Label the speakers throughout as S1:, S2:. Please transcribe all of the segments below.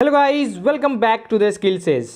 S1: Hello guys, welcome back to the Skill Sage.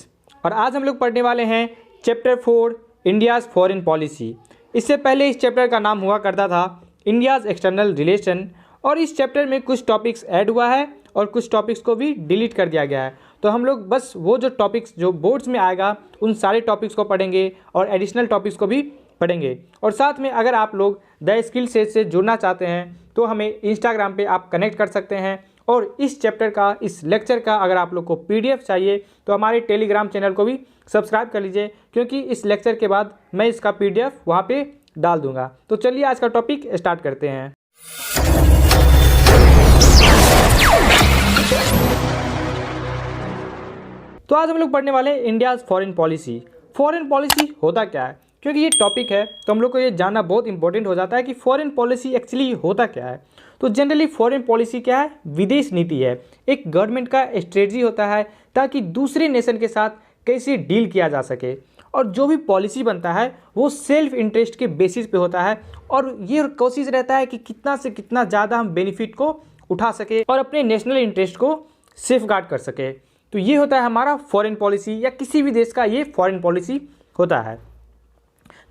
S1: और आज हम लोग पढ़ने वाले हैं चैप्टर 4 इंडियाज़ फॉरेन पॉलिसी। इससे पहले इस चैप्टर का नाम हुआ करता था इंडियाज़ एक्सटर्नल रिलेशन, और इस चैप्टर में कुछ टॉपिक्स ऐड हुआ है और कुछ टॉपिक्स को भी डिलीट कर दिया गया है। तो हम लोग बस वो जो टॉपिक्स जो बोर्ड्स में आएगा उन सारे टॉपिक्स को पढ़ेंगे और एडिशनल टॉपिक्स को भी पढ़ेंगे। और साथ में अगर आप लोग द स्किल सेज से जुड़ना चाहते हैं तो हमें इंस्टाग्राम पे आप कनेक्ट कर सकते हैं। और इस चैप्टर का, इस लेक्चर का अगर आप लोग को पीडीएफ चाहिए तो हमारे टेलीग्राम चैनल को भी सब्सक्राइब कर लीजिए, क्योंकि इस लेक्चर के बाद मैं इसका पीडीएफ वहाँ पे डाल दूंगा। तो चलिए आज का टॉपिक स्टार्ट करते हैं। तो आज हम लोग पढ़ने वाले हैं India's foreign policy. Foreign policy होता क्या है, क्योंकि ये टॉपिक है तो हम लोग को ये जानना बहुत इंपॉर्टेंट हो जाता है कि फॉरेन पॉलिसी एक्चुअली होता क्या है। तो जनरली फॉरेन पॉलिसी क्या है? विदेश नीति है। एक गवर्नमेंट का स्ट्रेटजी होता है ताकि दूसरे नेशन के साथ कैसे डील किया जा सके, और जो भी पॉलिसी बनता है वो सेल्फ इंटरेस्ट के बेसिस पे होता है, और ये कोशिश रहता है कि कितना से कितना ज़्यादा हम बेनिफिट को उठा सके और अपने नेशनल इंटरेस्ट को सेफ गार्ड कर सके। तो ये होता है हमारा फॉरेन पॉलिसी, या किसी भी देश का ये फॉरेन पॉलिसी होता है।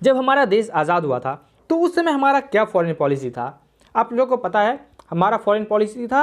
S1: जब हमारा देश आज़ाद हुआ था तो उस समय हमारा क्या फॉरेन पॉलिसी था? आप लोगों को पता है हमारा फॉरेन पॉलिसी था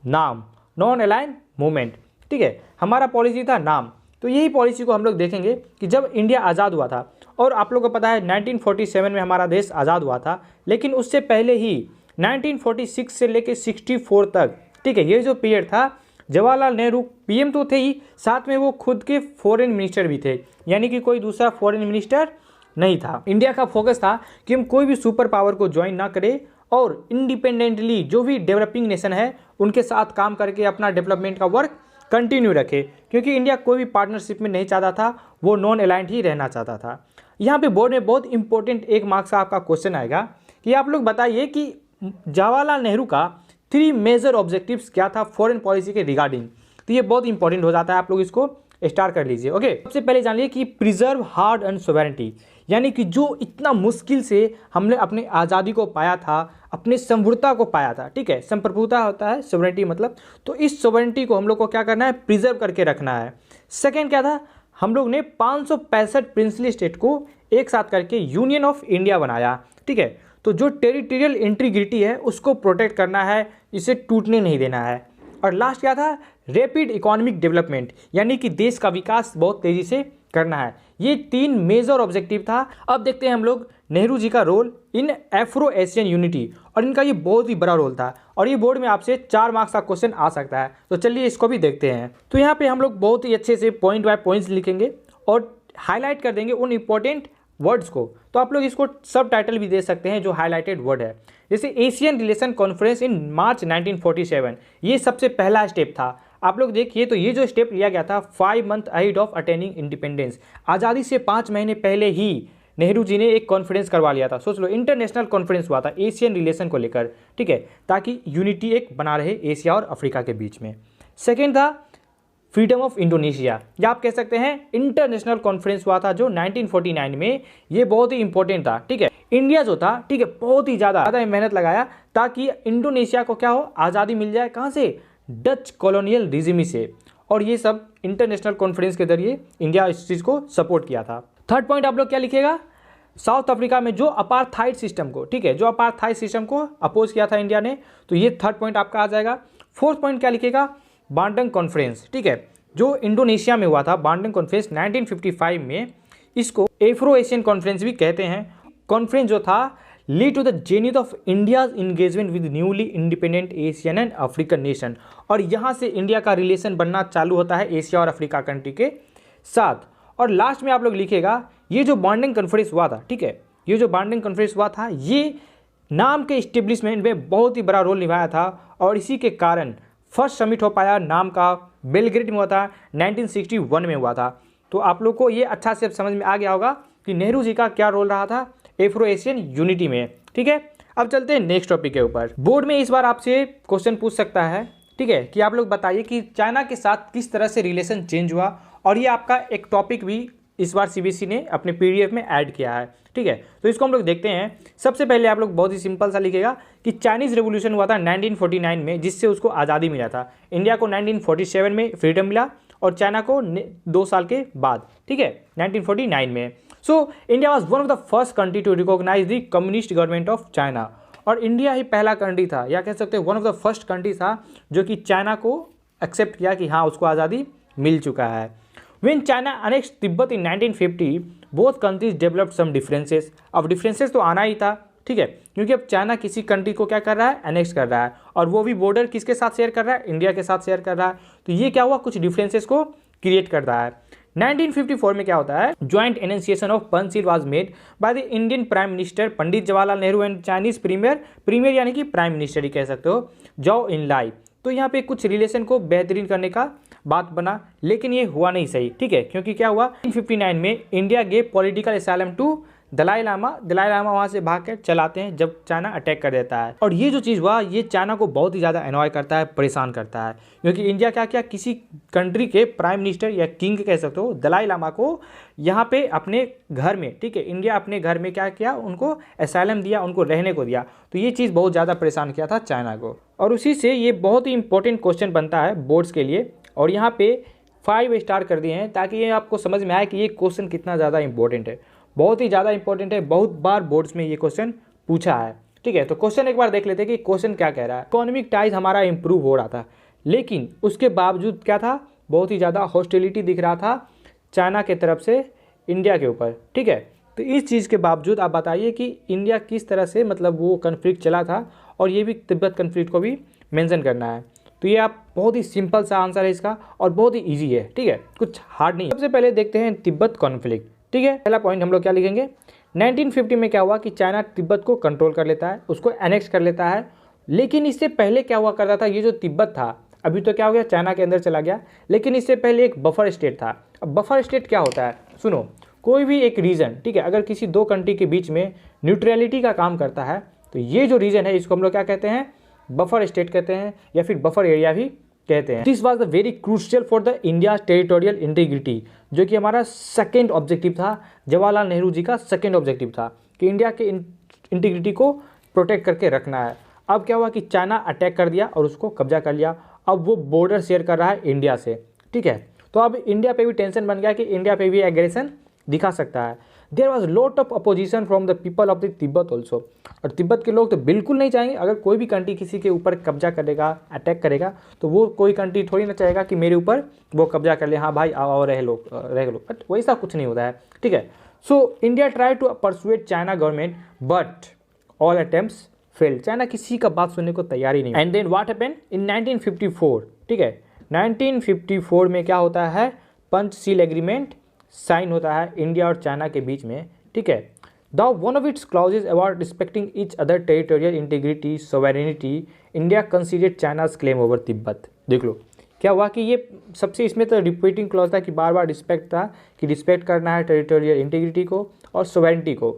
S1: नाम, नॉन अलाइन मूवमेंट। ठीक है, हमारा पॉलिसी था नाम। तो यही पॉलिसी को हम लोग देखेंगे कि जब इंडिया आज़ाद हुआ था, और आप लोगों को पता है 1947 में हमारा देश आज़ाद हुआ था, लेकिन उससे पहले ही 1946 से लेकर 64 तक, ठीक है, ये जो पीरियड था, जवाहरलाल नेहरू पीएम तो थे ही, साथ में वो खुद के फॉरेन मिनिस्टर भी थे, यानी कि कोई दूसरा फॉरेन मिनिस्टर नहीं था। इंडिया का फोकस था कि हम कोई भी सुपर पावर को ज्वाइन ना करें और इंडिपेंडेंटली जो भी डेवलपिंग नेशन है उनके साथ काम करके अपना डेवलपमेंट का वर्क कंटिन्यू रखे, क्योंकि इंडिया कोई भी पार्टनरशिप में नहीं चाहता था, वो नॉन अलाइंड ही रहना चाहता था। यहाँ पे बोर्ड में बहुत इंपॉर्टेंट 1 मार्क्स का आपका क्वेश्चन आएगा कि आप लोग बताइए कि जवाहरलाल नेहरू का 3 मेजर ऑब्जेक्टिव्स क्या था फॉरेन पॉलिसी के रिगार्डिंग। तो ये बहुत इंपॉर्टेंट हो जाता है, आप लोग इसको स्टार्ट कर लीजिए। ओके, सबसे पहले जान लीजिए कि प्रिजर्व हार्ड एंड सोवेरेनिटी, यानी कि जो इतना मुश्किल से हमने अपने आज़ादी को पाया था, अपने संप्रभुता को पाया था। ठीक है, संप्रभुता होता है सोवेरेनिटी मतलब, तो इस सोवेरेनिटी को हम लोग को क्या करना है? प्रिजर्व करके रखना है। सेकेंड क्या था? हम लोग ने 565 प्रिंसली स्टेट को एक साथ करके यूनियन ऑफ इंडिया बनाया। ठीक है, तो जो टेरिटोरियल इंटीग्रिटी है उसको प्रोटेक्ट करना है, इसे टूटने नहीं देना है। और लास्ट क्या था? रैपिड इकोनॉमिक डेवलपमेंट, यानी कि देश का विकास बहुत तेज़ी से करना है। ये 3 मेजर ऑब्जेक्टिव था। अब देखते हैं हम लोग नेहरू जी का role in Afro Asian unity, और इनका ये बहुत ही बड़ा रोल था, और ये बोर्ड में आपसे 4 मार्क्स का क्वेश्चन आ सकता है। तो चलिए इसको भी देखते हैं। तो यहाँ पे हम लोग बहुत ही अच्छे से पॉइंट बाय पॉइंट्स लिखेंगे और हाईलाइट कर देंगे उन इंपॉर्टेंट वर्ड्स को। तो आप लोग इसको सब टाइटल भी दे सकते हैं जो हाईलाइटेड वर्ड है, जैसे एशियन रिलेशन कॉन्फ्रेंस इन मार्च 1947, ये सबसे पहला स्टेप था। आप लोग देखिए, तो ये जो स्टेप लिया गया था 5 month ahead of attaining independence, आज़ादी से 5 महीने पहले ही नेहरू जी ने एक कॉन्फ्रेंस करवा लिया था। सोच लो, इंटरनेशनल कॉन्फ्रेंस हुआ था एशियन रिलेशन को लेकर। ठीक है, ताकि यूनिटी एक बना रहे एशिया और अफ्रीका के बीच में। सेकेंड था फ्रीडम ऑफ इंडोनेशिया, या आप कह सकते हैं इंटरनेशनल कॉन्फ्रेंस हुआ था जो 1949 में, ये बहुत ही इंपॉर्टेंट था। ठीक है, इंडिया जो था, ठीक है, बहुत ही ज़्यादा मेहनत लगाया ताकि इंडोनेशिया को क्या हो? आज़ादी मिल जाए। कहाँ से? डच कॉलोनियल रिजिम से। और ये सब इंटरनेशनल कॉन्फ्रेंस के जरिए इंडिया इस चीज़ को सपोर्ट किया था। थर्ड पॉइंट आप लोग क्या लिखेगा? साउथ अफ्रीका में जो अपार्थाइड सिस्टम को, ठीक है, जो अपार्थाइड सिस्टम को अपोज किया था इंडिया ने, तो ये थर्ड पॉइंट आपका आ जाएगा। फोर्थ पॉइंट क्या लिखेगा? बांडंग कॉन्फ्रेंस, ठीक है, जो इंडोनेशिया में हुआ था, बांडंग कॉन्फ्रेंस 1955 में। इसको एफ्रो एशियन कॉन्फ्रेंस भी कहते हैं। कॉन्फ्रेंस जो था lead to the zenith of India's engagement with newly independent Asian and African nation, और यहाँ से इंडिया का रिलेशन बनना चालू होता है एशिया और अफ्रीका कंट्री के साथ। और लास्ट में आप लोग लिखेगा ये जो बांडिंग कॉन्फ्रेंस हुआ था, ठीक है, ये जो बांडिंग कॉन्फ्रेंस हुआ था, ये नाम के इस्टेब्लिशमेंट में बहुत ही बड़ा रोल निभाया था, और इसी के कारण फर्स्ट समिट हो पाया नाम का बेलग्रेड में हुआ था, 1961 में हुआ था। तो आप लोग को ये अच्छा से समझ में आ गया होगा कि नेहरू जी का क्या रोल रहा था एफ्रो एशियन यूनिटी में। ठीक है, अब चलते हैं नेक्स्ट टॉपिक के ऊपर। बोर्ड में इस बार आपसे क्वेश्चन पूछ सकता है, ठीक है, कि आप लोग बताइए कि चाइना के साथ किस तरह से रिलेशन चेंज हुआ, और ये आपका एक टॉपिक भी इस बार सीबीएसई ने अपने पीडीएफ में ऐड किया है, ठीक है। तो इसको हम लोग देखते हैं। सबसे पहले आप लोग बहुत ही सिंपल सा लिखेगा कि चाइनीज़ रेवोल्यूशन हुआ था 1949 में, जिससे उसको आज़ादी मिला था। इंडिया को 1947 में फ्रीडम मिला और चाइना को 2 साल के बाद, ठीक है, 1949 में। So India was one of the first country to recognize the communist government of China. और इंडिया ही पहला कंट्री था, या कह सकते हैं one of the first country था जो कि चाइना को एक्सेप्ट किया कि हाँ उसको आज़ादी मिल चुका है। When China annexed Tibet in 1950, both countries developed some differences। अब डिफरेंसेस तो आना ही था, ठीक है, क्योंकि अब चाइना किसी कंट्री को क्या कर रहा है, एनेक्स कर रहा है, और वो भी बॉर्डर किसके साथ शेयर कर रहा है, इंडिया के साथ शेयर कर रहा है। तो ये क्या हुआ, कुछ डिफरेंसेस को क्रिएट कर रहा है। 1954 में क्या होता है, joint enunciation of Panchsheel was made by the Indian prime minister Pandit Jawaharlal Nehru and Chinese premier यानी कि प्राइम मिनिस्टर ही कह सकते हो, जौ इनलाई। तो यहाँ पे कुछ रिलेशन को बेहतरीन करने का बात बना, लेकिन ये हुआ नहीं सही, ठीक है, क्योंकि क्या हुआ, 1959 में India gave political asylum to Dalai Lama वहाँ से भाग कर चलाते हैं जब चाइना अटैक कर देता है। और ये जो चीज़ हुआ ये चाइना को बहुत ही ज़्यादा एनॉय करता है, परेशान करता है, क्योंकि इंडिया क्या किया, किसी कंट्री के प्राइम मिनिस्टर या किंग कह सकते हो दलाई लामा को यहाँ पे अपने घर में, ठीक है, इंडिया अपने घर में क्या किया, उनको असाइलम दिया, उनको रहने को दिया। तो ये चीज़ बहुत ज़्यादा परेशान किया था चाइना को। और उसी से ये बहुत ही इंपॉर्टेंट क्वेश्चन बनता है बोर्ड्स के लिए, और यहाँ पे 5 स्टार कर दिए हैं ताकि ये आपको समझ में आए कि ये क्वेश्चन कितना ज़्यादा इंपॉर्टेंट है। बहुत ही ज़्यादा इंपॉर्टेंट है, बहुत बार बोर्ड्स में ये क्वेश्चन पूछा है, ठीक है। तो क्वेश्चन एक बार देख लेते हैं कि क्वेश्चन क्या कह रहा है। इकोनॉमिक टाइज हमारा इंप्रूव हो रहा था, लेकिन उसके बावजूद क्या था, बहुत ही ज़्यादा हॉस्टिलिटी दिख रहा था चाइना के तरफ से इंडिया के ऊपर, ठीक है। तो इस चीज़ के बावजूद आप बताइए कि इंडिया किस तरह से मतलब वो कन्फ्लिक्ट चला था, और ये भी तिब्बत कन्फ्लिक्ट को भी मेंशन करना है। तो ये आप बहुत ही सिंपल सा आंसर है इसका, और बहुत ही इजी है, ठीक है, कुछ हार्ड नहीं है। सबसे पहले देखते हैं तिब्बत कॉन्फ्लिक्ट, ठीक है। पहला पॉइंट हम लोग क्या लिखेंगे, 1950 में क्या हुआ कि चाइना तिब्बत को कंट्रोल कर लेता है, उसको एनेक्स कर लेता है। लेकिन इससे पहले क्या हुआ करता था, ये जो तिब्बत था अभी तो क्या हो गया, चाइना के अंदर चला गया, लेकिन इससे पहले एक बफर स्टेट था। अब बफर स्टेट क्या होता है, सुनो, कोई भी एक रीजन, ठीक है, अगर किसी दो कंट्री के बीच में न्यूट्रलिटी का काम करता है, तो ये जो रीजन है इसको हम लोग क्या कहते हैं, बफर स्टेट कहते हैं, या फिर बफर एरिया भी कहते हैं। This was the very crucial for the India territorial integrity, जो कि हमारा सेकेंड ऑब्जेक्टिव था, जवाहरलाल नेहरू जी का सेकेंड ऑब्जेक्टिव था कि इंडिया के इंटीग्रिटी को प्रोटेक्ट करके रखना है। अब क्या हुआ कि चाइना अटैक कर दिया और उसको कब्जा कर लिया। अब वो बॉर्डर शेयर कर रहा है इंडिया से, ठीक है। तो अब इंडिया पे भी टेंशन बन गया कि इंडिया पे भी एग्रेशन दिखा सकता है। There was lot of opposition from the people of the Tibet also, और तिब्बत के लोग तो बिल्कुल नहीं चाहेंगे, अगर कोई भी कंट्री किसी के ऊपर कब्जा करेगा, अटैक करेगा, तो वो कोई कंट्री थोड़ी ना चाहेगा कि मेरे ऊपर वो कब्जा कर ले, हाँ भाई आओ रह लो, बट वैसा कुछ नहीं होता है, ठीक है। So India try to persuade China government, but all attempts fail. China किसी का बात सुनने को तैयार ही नहीं। And then what happened in 1954, ठीक है, 1954 में क्या होता है, पंचशील एग्रीमेंट साइन होता है इंडिया और चाइना के बीच में, ठीक है। The one of its clauses about respecting each other territorial integrity sovereignty, India considered China's claim over Tibet. देख लो क्या हुआ कि ये सबसे, इसमें तो रिपीटिंग क्लॉज था कि बार बार रिस्पेक्ट था कि रिस्पेक्ट करना है टेरिटोरियल इंटीग्रिटी को और सोवेरेनिटी को,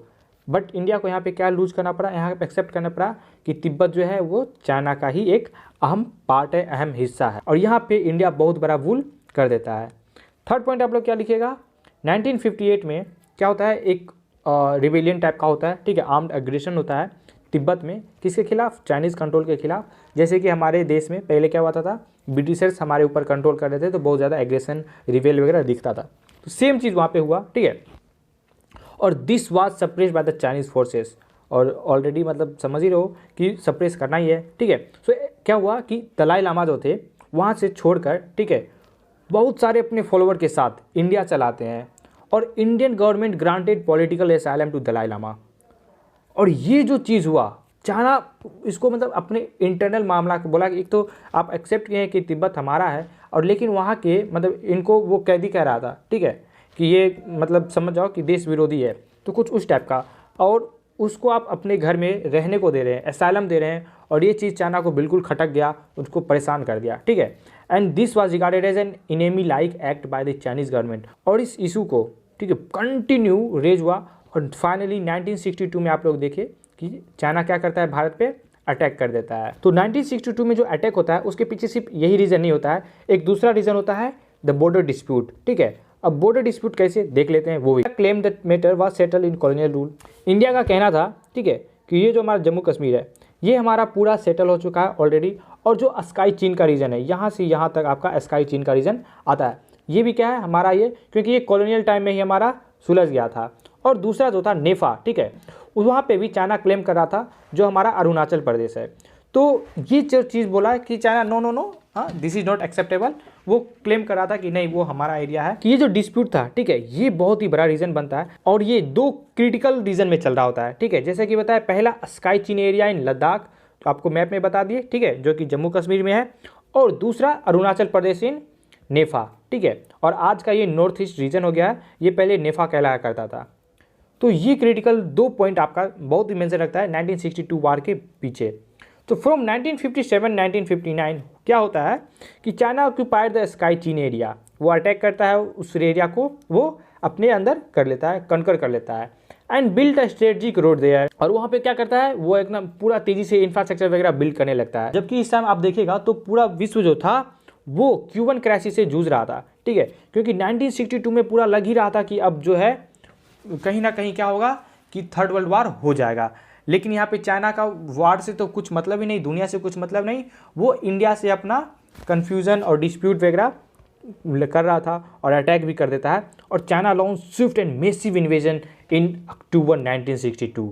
S1: बट इंडिया को यहाँ पे क्या लूज करना पड़ा, यहाँ पे एक्सेप्ट करना पड़ा कि तिब्बत जो है वो चाइना का ही एक अहम पार्ट है, अहम हिस्सा है, और यहाँ पे इंडिया बहुत बड़ा भूल कर देता है। थर्ड पॉइंट आप लोग क्या लिखिएगा, 1958 में क्या होता है, एक रिबेलियन टाइप का होता है, ठीक है, आर्म्ड एग्रेशन होता है तिब्बत में, किसके खिलाफ, चाइनीज़ कंट्रोल के खिलाफ। जैसे कि हमारे देश में पहले क्या होता था, ब्रिटिशर्स हमारे ऊपर कंट्रोल कर रहे थे, तो बहुत ज़्यादा एग्रेशन रिवेल वगैरह दिखता था, तो सेम चीज़ वहाँ पे हुआ, ठीक है। और this was suppressed bye the Chinese forces, और ऑलरेडी मतलब समझ ही रहो कि सप्रेस करना ही है, ठीक है। सो क्या हुआ कि दलाई लामा जो थे वहाँ से छोड़कर, ठीक है, बहुत सारे अपने फॉलोअर के साथ इंडिया चलाते हैं, और Indian government granted political asylum to Dalai Lama. और ये जो चीज़ हुआ, चाइना इसको मतलब अपने इंटरनल मामला को बोला कि एक तो आप एक्सेप्ट किए कि तिब्बत हमारा है, और लेकिन वहाँ के मतलब इनको वो कैदी कह रहा था, ठीक है, कि ये मतलब समझ जाओ कि देश विरोधी है, तो कुछ उस टाइप का, और उसको आप अपने घर में रहने को दे रहे हैं, असाइलम दे रहे हैं, और ये चीज़ चाइना को बिल्कुल खटक गया, उसको परेशान कर दिया, ठीक है। And this was regarded as an enemy like act by the Chinese government, और इस इशू को, ठीक है, कंटिन्यू रेज हुआ, और फाइनली 1962 में आप लोग देखिए कि चाइना क्या करता है, भारत पे अटैक कर देता है। तो 1962 में जो अटैक होता है उसके पीछे सिर्फ यही रीज़न नहीं होता है, एक दूसरा रीज़न होता है द बॉर्डर डिस्प्यूट, ठीक है। अब बॉर्डर डिस्प्यूट कैसे देख लेते हैं वो भी। Claim that matter was settle in colonial rule. India का कहना था, ठीक है, कि ये जो हमारा जम्मू कश्मीर है ये हमारा पूरा सेटल हो चुका है ऑलरेडी, और जो स्काई चीन का रीजन है यहाँ से यहाँ तक आपका स्काई चीन का रीजन आता है, ये भी क्या है हमारा ये, क्योंकि ये कॉलोनियल टाइम में ही हमारा सुलझ गया था। और दूसरा जो था नेफा, ठीक है, वहाँ पे भी चाइना क्लेम कर रहा था जो हमारा अरुणाचल प्रदेश है। तो ये जो चीज़ बोला कि चाइना नो नो नो, हाँ दिस इज़ नॉट एक्सेप्टेबल, वो क्लेम कर रहा था कि नहीं वो हमारा एरिया है। कि ये जो डिस्प्यूट था, ठीक है, ये बहुत ही बड़ा रीजन बनता है और ये दो क्रिटिकल रीजन में चल रहा होता है, ठीक है। जैसे कि बताया, पहला स्काई चीन एरिया इन लद्दाख, तो आपको मैप में बता दिए, ठीक है, जो कि जम्मू कश्मीर में है, और दूसरा अरुणाचल प्रदेश इन नेफा, ठीक है। और आज का ये नॉर्थ ईस्ट रीजन हो गया है, ये पहले नेफा कहलाया करता था। तो ये क्रिटिकल 2 पॉइंट आपका बहुत ही मेंशन रखता है 1962 वार के पीछे। तो फ्रॉम 1957-1959 क्या होता है कि चाइना ऑक्यूपाइड द स्काई चीन एरिया, वो अटैक करता है उस एरिया को, वो अपने अंदर कर लेता है, कनकर कर लेता है, and build a strategic road there. और वहाँ पे क्या करता है, वो एकदम पूरा तेजी से इंफ्रास्ट्रक्चर वगैरह बिल्ड करने लगता है। जबकि इस टाइम आप देखिएगा तो पूरा विश्व जो था वो क्यूबन क्राइसिस से जूझ रहा था, ठीक है, क्योंकि 1962 में पूरा लग ही रहा था कि अब जो है कहीं ना कहीं क्या होगा कि थर्ड वर्ल्ड वार हो जाएगा। लेकिन यहाँ पे चाइना का वार से तो कुछ मतलब ही नहीं, दुनिया से कुछ मतलब नहीं, वो इंडिया से अपना कन्फ्यूज़न और डिस्प्यूट वगैरह कर रहा था और अटैक भी कर देता है। और China launch swift and massive invasion in October 1962।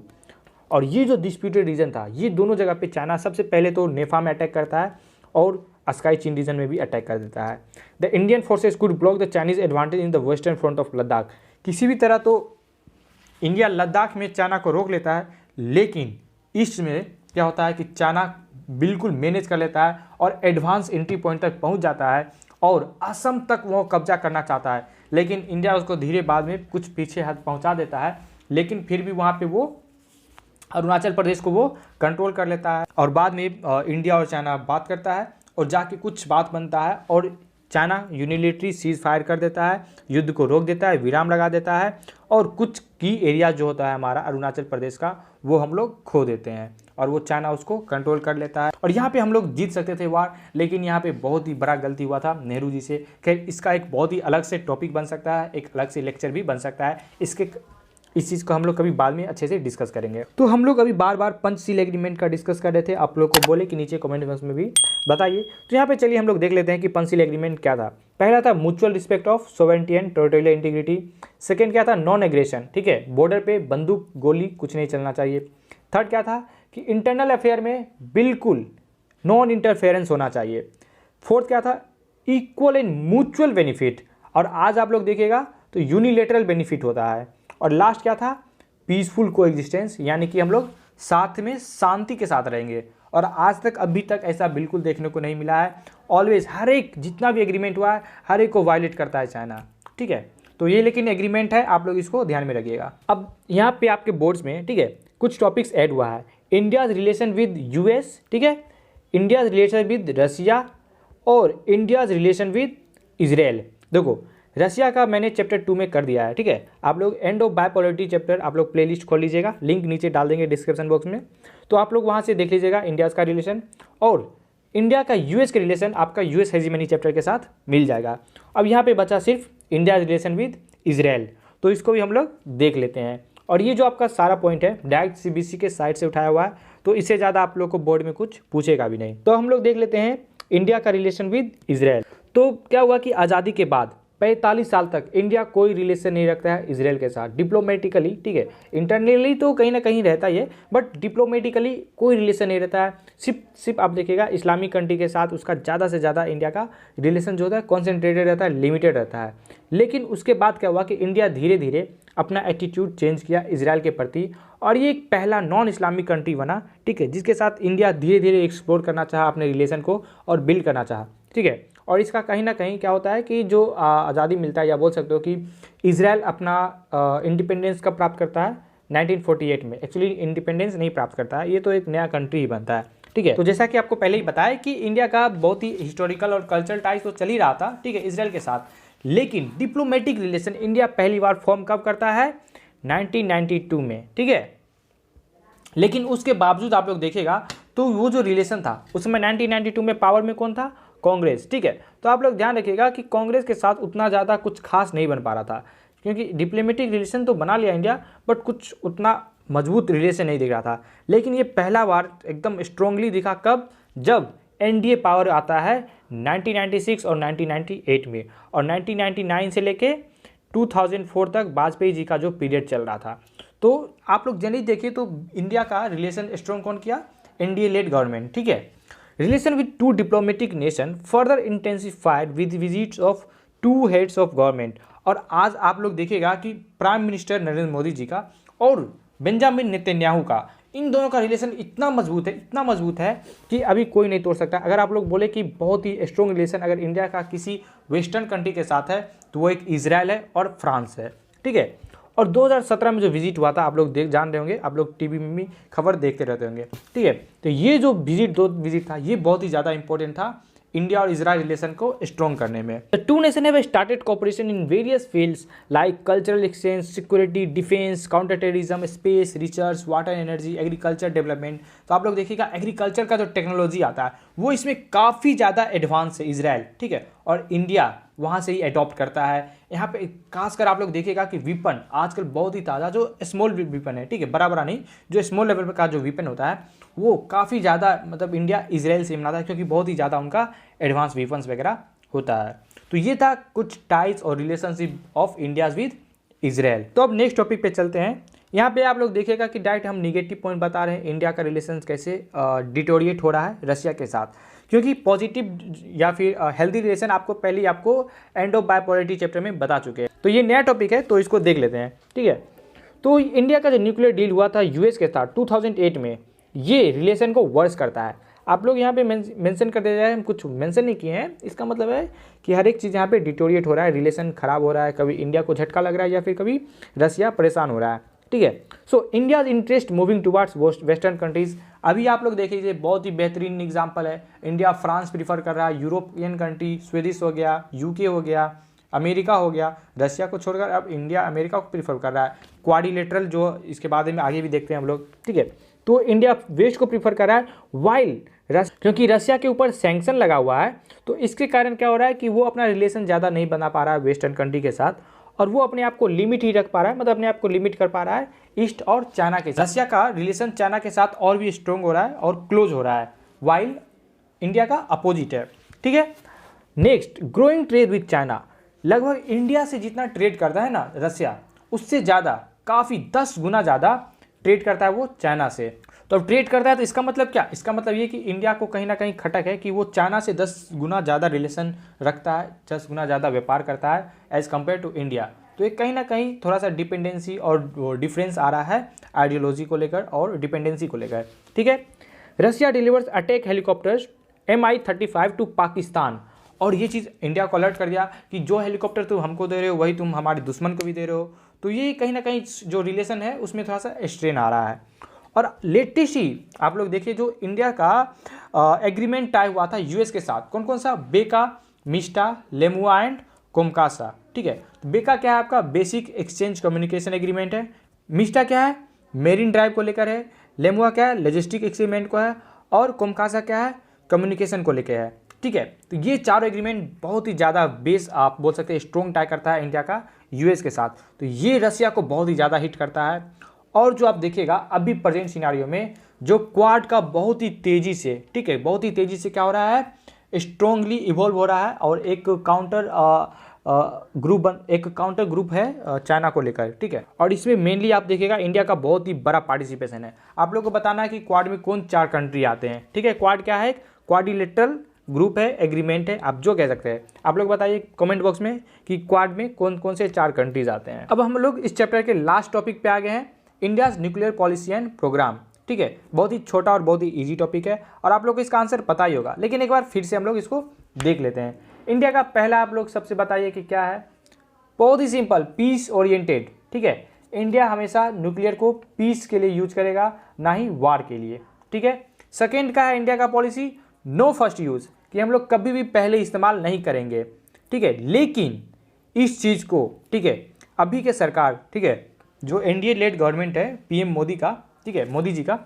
S1: और ये जो डिस्प्यूटेड रीजन था, ये दोनों जगह पे चाइना सबसे पहले तो नेफा में अटैक करता है और स्काई चीन रीजन में भी अटैक कर देता है। The Indian forces could block the Chinese advantage in the western front of Ladakh. किसी भी तरह तो इंडिया लद्दाख में चाइना को रोक लेता है, लेकिन ईस्ट में क्या होता है कि चाइना बिल्कुल मैनेज कर लेता है और एडवांस एंट्री पॉइंट तक पहुंच जाता है और असम तक वो कब्जा करना चाहता है। लेकिन इंडिया उसको धीरे बाद में कुछ पीछे हाथ पहुंचा देता है, लेकिन फिर भी वहाँ पे वो अरुणाचल प्रदेश को वो कंट्रोल कर लेता है। और बाद में इंडिया और चाइना बात करता है और जाके कुछ बात बनता है और चाइना यूनिलेटरी सीज फायर कर देता है, युद्ध को रोक देता है, विराम लगा देता है, और कुछ की एरिया जो होता है हमारा अरुणाचल प्रदेश का वो हम लोग खो देते हैं और वो चाइना उसको कंट्रोल कर लेता है। और यहाँ पे हम लोग जीत सकते थे वार, लेकिन यहाँ पे बहुत ही बड़ा गलती हुआ था नेहरू जी से। खैर इसका एक बहुत ही अलग से टॉपिक बन सकता है, एक अलग से लेक्चर भी बन सकता है, इस चीज़ को हम लोग कभी बाद में अच्छे से डिस्कस करेंगे। तो हम लोग अभी बार बार पंचशील एग्रीमेंट का डिस्कस कर रहे थे, आप लोग को बोले कि नीचे कमेंट बॉक्स में भी बताइए। तो यहाँ पे चलिए हम लोग देख लेते हैं कि पंचशील एग्रीमेंट क्या था। पहला था mutual respect of sovereignty and territorial integrity. Second क्या था, नॉन एग्रेशन, ठीक है, बॉर्डर पे बंदूक गोली कुछ नहीं चलना चाहिए। थर्ड क्या था कि इंटरनल अफेयर में बिल्कुल नॉन इंटरफेरेंस होना चाहिए। फोर्थ क्या था, इक्वल एंड म्यूचुअल बेनिफिट, और आज आप लोग देखिएगा तो यूनिलेटरल बेनिफिट होता है। और लास्ट क्या था, पीसफुल को एग्जिस्टेंस, यानी कि हम लोग साथ में शांति के साथ रहेंगे। और आज तक अभी तक ऐसा बिल्कुल देखने को नहीं मिला है। ऑलवेज हर एक जितना भी एग्रीमेंट हुआ है हर एक को वायलेट करता है चाइना, ठीक है। तो ये लेकिन एग्रीमेंट है, आप लोग इसको ध्यान में रखिएगा। अब यहाँ पे आपके बोर्ड्स में, ठीक है, कुछ टॉपिक्स ऐड हुआ है। इंडियाज रिलेशन विद यूएस, ठीक है, इंडियाज रिलेशन विद रसिया और इंडियाज रिलेशन विद इजराइल। देखो रसिया का मैंने चैप्टर 2 में कर दिया है, ठीक है। आप लोग एंड ऑफ बायपोलरिटी चैप्टर आप लोग प्लेलिस्ट खोल लीजिएगा, लिंक नीचे डाल देंगे डिस्क्रिप्शन बॉक्स में, तो आप लोग वहाँ से देख लीजिएगा इंडिया का रिलेशन। और इंडिया का यूएस के रिलेशन आपका यूएस हेजीमनी चैप्टर के साथ मिल जाएगा। अब यहाँ पे बचा सिर्फ इंडिया रिलेशन विद इजराइल, तो इसको भी हम लोग देख लेते हैं। और ये जो आपका सारा पॉइंट है डायरेक्ट सीबीएसई के साइट से उठाया हुआ है, तो इससे ज़्यादा आप लोग को बोर्ड में कुछ पूछेगा भी नहीं। तो हम लोग देख लेते हैं इंडिया का रिलेशन विद इजराइल। तो क्या हुआ कि आज़ादी के बाद 45 साल तक इंडिया कोई रिलेशन नहीं रखता है इजराइल के साथ डिप्लोमेटिकली, ठीक है। इंटरनली तो कहीं ना कहीं रहता ही है, बट डिप्लोमेटिकली कोई रिलेशन नहीं रहता है। सिर्फ आप देखिएगा इस्लामिक कंट्री के साथ उसका ज़्यादा से ज़्यादा इंडिया का रिलेशन जो होता है कॉन्सेंट्रेटेड रहता है, लिमिटेड रहता है। लेकिन उसके बाद क्या हुआ कि इंडिया धीरे धीरे अपना एटीट्यूड चेंज किया इजराइल के प्रति, और ये एक पहला नॉन इस्लामिक कंट्री बना, ठीक है, जिसके साथ इंडिया धीरे धीरे एक्सप्लोर करना चाहा अपने रिलेशन को और बिल्ड करना चाहा, ठीक है। और इसका कहीं ना कहीं क्या होता है कि जो आज़ादी मिलता है, या बोल सकते हो कि इजराइल अपना इंडिपेंडेंस कब प्राप्त करता है 1948 में। एक्चुअली इंडिपेंडेंस नहीं प्राप्त करता है, ये तो एक नया कंट्री ही बनता है, ठीक है। तो जैसा कि आपको पहले ही बताया कि इंडिया का बहुत ही हिस्टोरिकल और कल्चरल टाइज तो चल ही रहा था, ठीक है, इजराइल के साथ। लेकिन डिप्लोमेटिक रिलेशन इंडिया पहली बार फॉर्म कब करता है 1992 में, ठीक है। लेकिन उसके बावजूद आप लोग देखिएगा तो वो जो रिलेशन था उसमें 1992 में पावर में कौन था, कांग्रेस, ठीक है। तो आप लोग ध्यान रखिएगा कि कांग्रेस के साथ उतना ज़्यादा कुछ खास नहीं बन पा रहा था, क्योंकि डिप्लोमेटिक रिलेशन तो बना लिया इंडिया, बट कुछ उतना मजबूत रिलेशन नहीं दिख रहा था। लेकिन ये पहला बार एकदम स्ट्रांगली दिखा, कब? जब एनडीए पावर आता है 1996 और 1998 में, और 1999 से लेके 2004 तक वाजपेयी जी का जो पीरियड चल रहा था। तो आप लोग जनरली देखिए तो इंडिया का रिलेशन स्ट्रॉन्ग कौन किया? एनडीए लेड गवर्नमेंट, ठीक है। Relation with two diplomatic nation further intensified with visits of two heads of government. और आज आप लोग देखिएगा कि प्राइम मिनिस्टर नरेंद्र मोदी जी का और बेंजामिन नेतन्याहू का, इन दोनों का रिलेशन इतना मजबूत है कि अभी कोई नहीं तोड़ सकता। अगर आप लोग बोले कि बहुत ही स्ट्रॉन्ग रिलेशन अगर इंडिया का किसी वेस्टर्न कंट्री के साथ है तो वो एक इजराइल है और फ्रांस है, ठीक है। और 2017 में जो विजिट हुआ था, आप लोग जान रहे होंगे, आप लोग टीवी में भी खबर देखते रहते होंगे, ठीक है। तो ये जो दो विजिट था, ये बहुत ही ज़्यादा इंपॉर्टेंट था इंडिया और इजराइल रिलेशन को स्ट्रॉन्ग करने में। The two nation have started cooperation in various fields like cultural exchange, security, defence, counter terrorism, space research, water energy, agriculture development. तो आप लोग देखिएगा एग्रीकल्चर का जो टेक्नोलॉजी आता है वो इसमें काफ़ी ज़्यादा एडवांस है इजराइल, ठीक है। और इंडिया वहाँ से ही अडॉप्ट करता है। यहाँ पे खासकर आप लोग देखिएगा कि विपन आजकल बहुत ही ताज़ा जो स्मॉल विपन है, ठीक है, बड़ा नहीं, जो स्मॉल लेवल का जो विपन होता है वो काफ़ी ज़्यादा मतलब इंडिया इजराइल से बनाता है, क्योंकि बहुत ही ज़्यादा उनका एडवांस वेपन्स वगैरह होता है। तो ये था कुछ टाइज और relationship of India with Israel. तो अब नेक्स्ट टॉपिक पे चलते हैं। यहाँ पे आप लोग देखिएगा कि डायरेक्ट हम निगेटिव पॉइंट बता रहे हैं, इंडिया का रिलेशन कैसे डिटोरिएट हो रहा है रशिया के साथ, क्योंकि पॉजिटिव या फिर हेल्दी रिलेशन आपको एंड ऑफ बायपोलरिटी चैप्टर में बता चुके हैं। तो ये नया टॉपिक है, तो इसको देख लेते हैं, ठीक है। तो इंडिया का जो न्यूक्लियर डील हुआ था यूएस के साथ 2008 में, ये रिलेशन को वर्स करता है। आप लोग यहाँ पे मेंशन कर दे रहे हैं, हम कुछ मेंशन नहीं किए हैं, इसका मतलब है कि हर एक चीज़ यहाँ पे डिटोरिएट हो रहा है, रिलेशन खराब हो रहा है, कभी इंडिया को झटका लग रहा है या फिर कभी रसिया परेशान हो रहा है, ठीक है। सो India's interest moving towards western countries. अभी आप लोग देखिए बहुत ही बेहतरीन एग्जांपल है, इंडिया फ्रांस प्रीफर कर रहा है, यूरोपियन कंट्री स्वीडिश हो गया, यूके हो गया, अमेरिका हो गया, रशिया को छोड़कर अब इंडिया अमेरिका को प्रीफर कर रहा है। क्वाड्रिलेटरल जो इसके बारे में आगे भी देखते हैं हम लोग, ठीक है। तो इंडिया वेस्ट को प्रीफर कर रहा है, वाइल क्योंकि रशिया के ऊपर सैंक्शन लगा हुआ है, तो इसके कारण क्या हो रहा है कि वो अपना रिलेशन ज़्यादा नहीं बना पा रहा है वेस्टर्न कंट्री के साथ, और वो अपने आप को लिमिट ही रख पा रहा है, मतलब अपने आप को लिमिट कर पा रहा है ईस्ट और चाइना के साथ। रशिया का रिलेशन चाइना के साथ और भी स्ट्रॉन्ग हो रहा है और क्लोज हो रहा है, वाइल इंडिया का अपोजिट है, ठीक है। Next, growing trade with China. लगभग इंडिया से जितना ट्रेड करता है ना रशिया, उससे ज़्यादा काफ़ी 10 गुना ज़्यादा ट्रेड करता है वो चाइना से। तो अब ट्रेड करता है तो इसका मतलब क्या? इसका मतलब ये कि इंडिया को कहीं ना कहीं खटक है कि वो चाइना से 10 गुना ज़्यादा रिलेशन रखता है, 10 गुना ज़्यादा व्यापार करता है एज़ कम्पेयर टू इंडिया। तो एक कहीं ना कहीं थोड़ा सा डिपेंडेंसी और डिफरेंस आ रहा है आइडियोलॉजी को लेकर और डिपेंडेंसी को लेकर, ठीक है। Russia delivers attack helicopters Mi-35 to Pakistan, और ये चीज़ इंडिया को अलर्ट कर दिया कि जो हेलीकॉप्टर तुम हमको दे रहे हो वही तुम हमारे दुश्मन को भी दे रहे हो। तो ये कहीं ना कहीं जो रिलेशन है उसमें थोड़ा सा स्ट्रेन आ रहा है। और लेटेस्ट ही आप लोग देखिए जो इंडिया का एग्रीमेंट टाई हुआ था यूएस के साथ, कौन कौन सा? बेका, मिस्टा, लेमुआ एंड कोमकासा, ठीक है। तो बेका क्या है? आपका बेसिक एक्सचेंज कम्युनिकेशन एग्रीमेंट है। मिस्टा क्या है? मेरीन ड्राइव को लेकर है। लेमुआ क्या है? लॉजिस्टिक एग्रीमेंट को है। और कोमकासा क्या है? कम्युनिकेशन को लेकर है, ठीक है। तो ये चारों एग्रीमेंट बहुत ही ज़्यादा बेस आप बोल सकते हैं स्ट्रॉन्ग टाई करता है इंडिया का यूएस के साथ। तो ये रशिया को बहुत ही ज़्यादा हिट करता है। और जो आप देखिएगा अभी प्रेजेंट सिनारियो में जो क्वाड का बहुत ही तेज़ी से, ठीक है, बहुत ही तेज़ी से क्या हो रहा है? स्ट्रॉन्गली इवॉल्व हो रहा है। और एक काउंटर ग्रुप है चाइना को लेकर, ठीक है। और इसमें मेनली आप देखिएगा इंडिया का बहुत ही बड़ा पार्टिसिपेशन है। आप लोग को बताना है कि क्वाड में कौन 4 कंट्री आते हैं, ठीक है। क्वाड क्या है? क्वाड्रिलेटरल ग्रुप है, एग्रीमेंट है, आप जो कह सकते हैं। आप लोग बताइए कमेंट बॉक्स में कि क्वाड में कौन कौन से 4 कंट्रीज आते हैं। अब हम लोग इस चैप्टर के लास्ट टॉपिक पे आ गए हैं, India's nuclear policy and program, ठीक है। बहुत ही छोटा और बहुत ही इजी टॉपिक है और आप लोग को इसका आंसर पता ही होगा, लेकिन एक बार फिर से हम लोग इसको देख लेते हैं। इंडिया का पहला आप लोग सबसे बताइए कि क्या है? बहुत ही सिंपल, पीस ओरिएंटेड, ठीक है। इंडिया हमेशा न्यूक्लियर को पीस के लिए यूज करेगा, ना ही वार के लिए, ठीक है। सेकेंड का है इंडिया का पॉलिसी नो फर्स्ट यूज, कि हम लोग कभी भी पहले इस्तेमाल नहीं करेंगे, ठीक है। लेकिन इस चीज़ को, ठीक है, अभी के सरकार, ठीक है, जो एनडीए लेड गवर्नमेंट है पीएम मोदी का, ठीक है, मोदी जी का,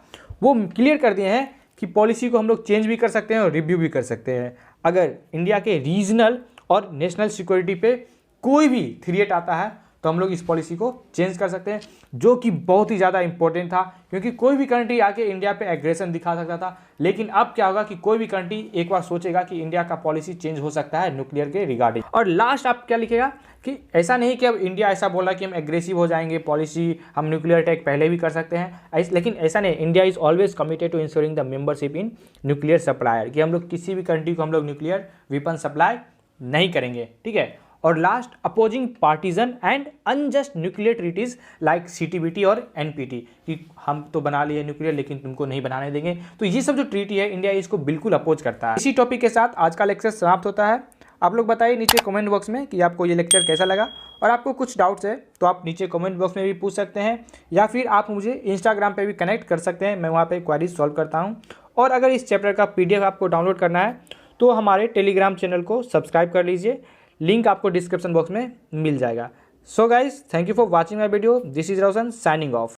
S1: वो क्लियर कर दिए हैं कि पॉलिसी को हम लोग चेंज भी कर सकते हैं और रिव्यू भी कर सकते हैं। अगर इंडिया के रीजनल और नेशनल सिक्योरिटी पे कोई भी थ्रेट आता है तो हम लोग इस पॉलिसी को चेंज कर सकते हैं, जो कि बहुत ही ज़्यादा इंपॉर्टेंट था, क्योंकि कोई भी कंट्री आके इंडिया पे एग्रेशन दिखा सकता था। लेकिन अब क्या होगा कि कोई भी कंट्री एक बार सोचेगा कि इंडिया का पॉलिसी चेंज हो सकता है न्यूक्लियर के रिगार्डिंग। और लास्ट आप क्या लिखेगा कि ऐसा नहीं कि अब इंडिया ऐसा बोला कि हम एग्रेसिव हो जाएंगे, पॉलिसी हम न्यूक्लियर अटैक पहले भी कर सकते हैं, लेकिन ऐसा नहीं। India is always committed to ensuring the membership in nuclear supplier, कि हम लोग किसी भी कंट्री को हम लोग न्यूक्लियर वेपन सप्लाई नहीं करेंगे, ठीक है। और last, opposing partisan and unjust nuclear treaties like CTBT और NPT, कि हम तो बना लिए न्यूक्लियर लेकिन तुमको नहीं बनाने देंगे। तो ये सब जो ट्रीटी है इंडिया इसको बिल्कुल अपोज करता है। इसी टॉपिक के साथ आज का लेक्चर समाप्त होता है। आप लोग बताइए नीचे कमेंट बॉक्स में कि आपको ये लेक्चर कैसा लगा, और आपको कुछ डाउट्स है तो आप नीचे कमेंट बॉक्स में भी पूछ सकते हैं, या फिर आप मुझे इंस्टाग्राम पे भी कनेक्ट कर सकते हैं, मैं वहाँ पे क्वेरीज सॉल्व करता हूँ। और अगर इस चैप्टर का PDF आपको डाउनलोड करना है तो हमारे टेलीग्राम चैनल को सब्सक्राइब कर लीजिए, लिंक आपको डिस्क्रिप्शन बॉक्स में मिल जाएगा। So guys, thank you for watching my video. This is Roshan signing off.